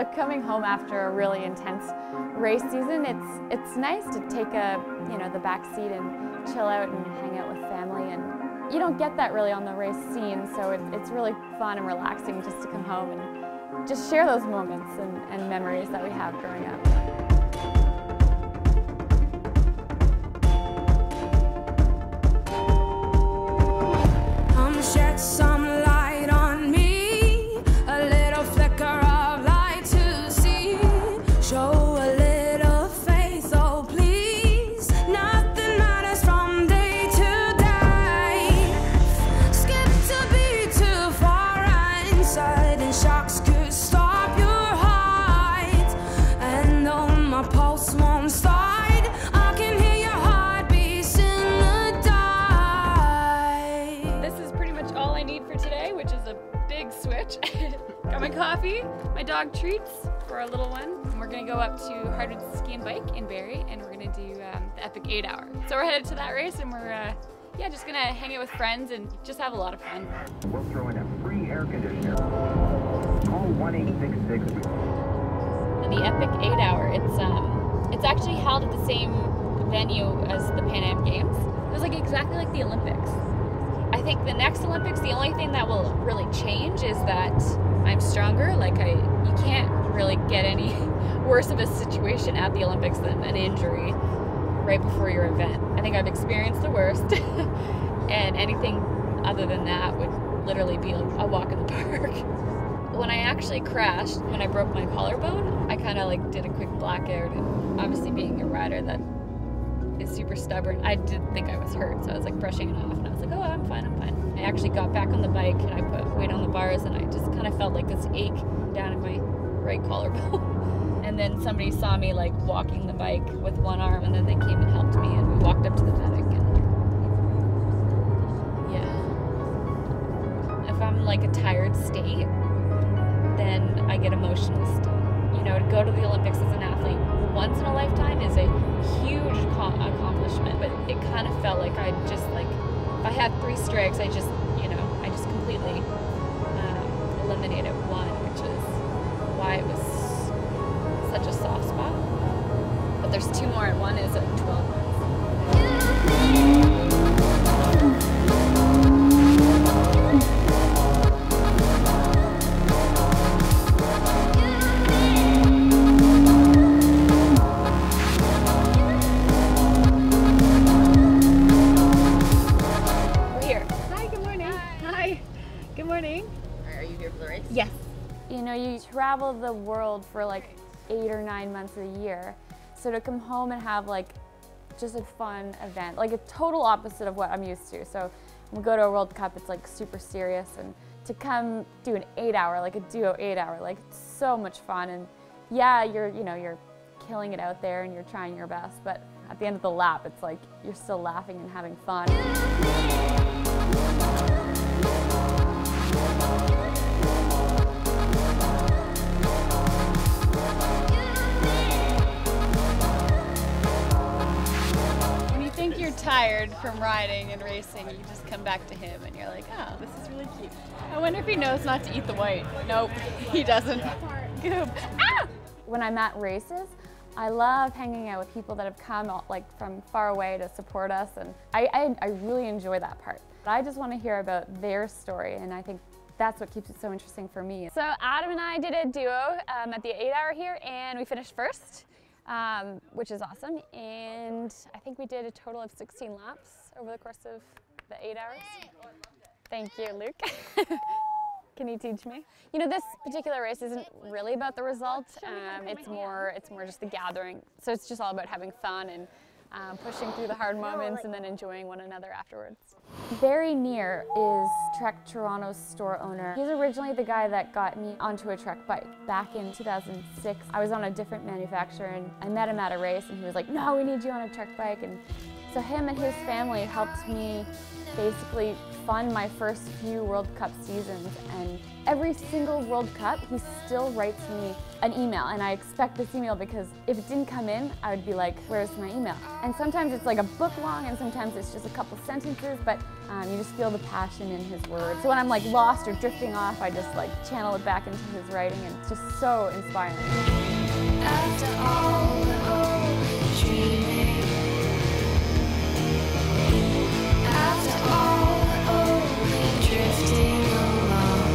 So coming home after a really intense race season, it's nice to take the back seat and chill out and hang out with family. And you don't get that really on the race scene, so it's really fun and relaxing just to come home and just share those moments and memories that we have growing up. Shed some light on me, a little flicker of light to see. Show a little faith, oh please. Nothing matters from day to day. Skip to be too far inside, and shocks could stop your heart. And though my pulse won't start, I can hear your heartbeats in the dark. This is pretty much all I need for today, which is a big switch. Got my coffee, my dog treats for our little one, and we're gonna go up to Hardwood Ski and Bike in Barrie, and we're gonna do the epic 8-hour. So we're headed to that race, and we're just gonna hang out with friends and just have a lot of fun. We'll throw in a free air conditioner. Call 1-866. The epic 8-hour, it's actually held at the same venue as the Pan Am Games. It was like exactly like the Olympics. I think the next Olympics, the only thing that will really change is that I'm stronger. Like you can't really get any worse of a situation at the Olympics than an injury right before your event. I think I've experienced the worst, and anything other than that would literally be a walk in the park. When I actually crashed, when I broke my collarbone, I kind of like did a quick blackout, and obviously being a rider that is super stubborn, I did think I was hurt, so I was like brushing it off, and I was like, oh, I'm fine, I'm fine. I actually got back on the bike, and I put weight on the bars, and I just kind of felt like this ache down in my right collarbone. And then somebody saw me like walking the bike with one arm, and then they came and helped me, and we walked up to the medic, and yeah. If I'm like a tired state, then I get emotional still. You know, to go to the Olympics as an athlete once in a lifetime is a huge accomplishment, but it kind of felt like I just like, if I had 3 strikes, I just completely eliminated one, which is why it was such a soft spot. But there's 2 more, and one is at 12 months. Good morning. Are you here for the race? Yes. You know, you travel the world for like 8 or 9 months of the year. So to come home and have like just a fun event, like a total opposite of what I'm used to. So when we go to a World Cup, it's like super serious, and to come do an 8-hour, like a duo 8-hour, like it's so much fun. And yeah, you're killing it out there and you're trying your best, but at the end of the lap, it's like you're still laughing and having fun. You're tired from riding and racing, you just come back to him and you're like, oh, this is really cute. I wonder if he knows not to eat the white. Nope, he doesn't. Goob. Ah! When I'm at races, I love hanging out with people that have come like from far away to support us, and I really enjoy that part. I just want to hear about their story, and I think that's what keeps it so interesting for me. So Adam and I did a duo at the 8-hour here, and we finished first. Which is awesome, and I think we did a total of 16 laps over the course of the 8 hours. Thank you, Luke. Can you teach me? You know, this particular race isn't really about the result. It's more just the gathering. So it's just all about having fun and pushing through the hard moments and then enjoying one another afterwards. Very near is Trek Toronto's store owner. He's originally the guy that got me onto a Trek bike. Back in 2006, I was on a different manufacturer, and I met him at a race, and he was like, no, we need you on a Trek bike. And so him and his family helped me basically fun my first few World Cup seasons, and every single World Cup he still writes me an email, and I expect this email because if it didn't come in, I would be like, where's my email? And sometimes it's like a book long and sometimes it's just a couple sentences, but you just feel the passion in his words. So when I'm like lost or drifting off, I just like channel it back into his writing, and it's just so inspiring. After all the old dreaming, after all the old drifting along,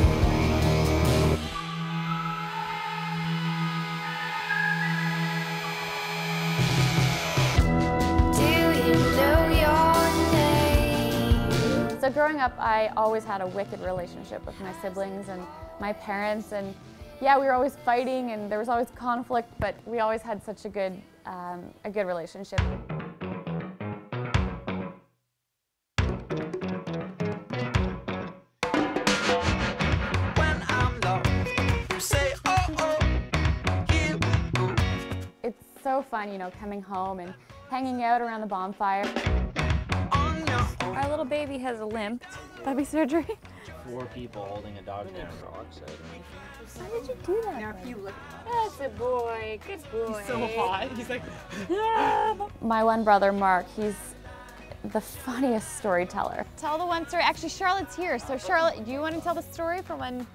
do you know your name? So growing up, I always had a wicked relationship with my siblings and my parents, and yeah, we were always fighting and there was always conflict, but we always had such a good relationship. When I'm lost, you say, oh, oh, here we go. It's so fun, you know, coming home and hanging out around the bonfire. On your own. Our little baby has a limp. Puppy surgery. 4 people holding a dog down. How did you do that? Now, if you look, That's a boy. Good boy. he's so hot. He's like, My one brother, Mark, he's the funniest storyteller. Tell the one story. Actually, Charlotte's here. So Charlotte, do you want to tell the story from when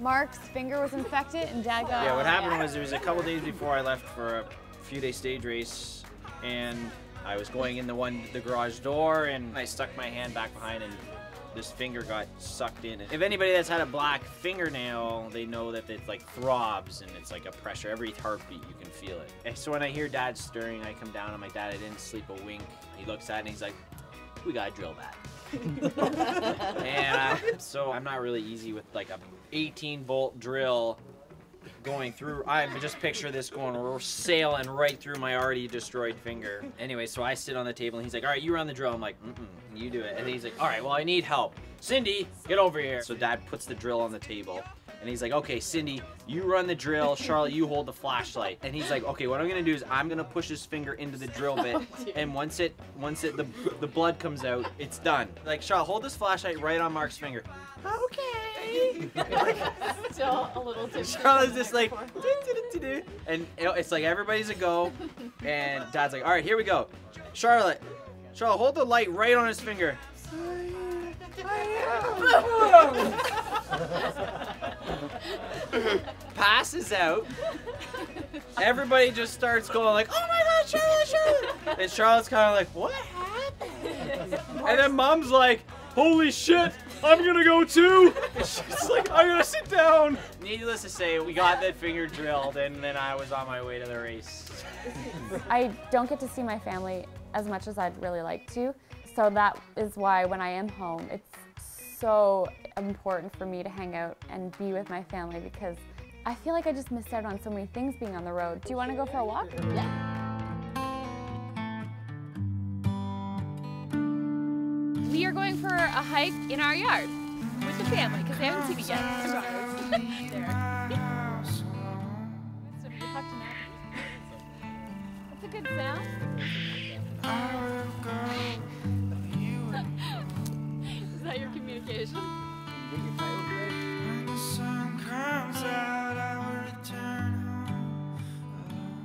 Mark's finger was infected and Dad got... Yeah, what happened was it was a couple days before I left for a few-day stage race, and I was going in the garage door, and I stuck my hand back behind, and this finger got sucked in. If anybody that's had a black fingernail, they know that it like throbs and it's like a pressure. Every heartbeat you can feel it. And so when I hear Dad stirring, I come down on my dad. I didn't sleep a wink. He looks at it and he's like, "We gotta drill that." And so I'm not really easy with like a 18-volt drill going through. I just picture this going sailing right through my already destroyed finger. Anyway, so I sit on the table and he's like, "All right, you run the drill." I'm like, "You do it." And he's like, "All right, well, I need help. Cindy, get over here." So Dad puts the drill on the table and he's like, "Okay, Cindy, you run the drill. Charlotte, you hold the flashlight." And he's like, "Okay, what I'm gonna do is I'm gonna push his finger into the drill bit, and once the blood comes out, it's done." Like, "Charlotte, hold this flashlight right on Mark's finger." Okay. Still a little too. Charlotte's just like, "Do-do-do-do-do." And it's like everybody's a go, and Dad's like, "All right, here we go. Charlotte, hold the light right on his finger." Passes out. Everybody just starts going like, "Oh my God, Charlotte!" And Charlotte's kind of like, "What happened?" And then Mom's like, "Holy shit, I'm gonna go too." And she's like, "I'm gonna sit down." Needless to say, we got that finger drilled, and then I was on my way to the race. I don't get to see my family as much as I'd really like to, so that is why when I am home, it's so important for me to hang out and be with my family, because I feel like I just missed out on so many things being on the road. Do you want to go for a walk? Yeah. We are going for a hike in our yard with the family because they haven't seen it yet. So you have to know. That's a good sound. Is that your communication? When the sun comes out, I will return home alone.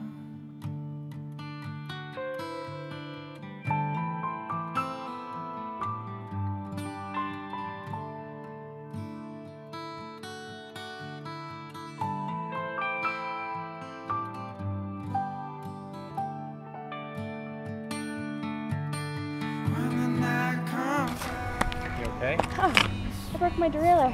When the night comes out. You okay? Oh, I broke my derailleur.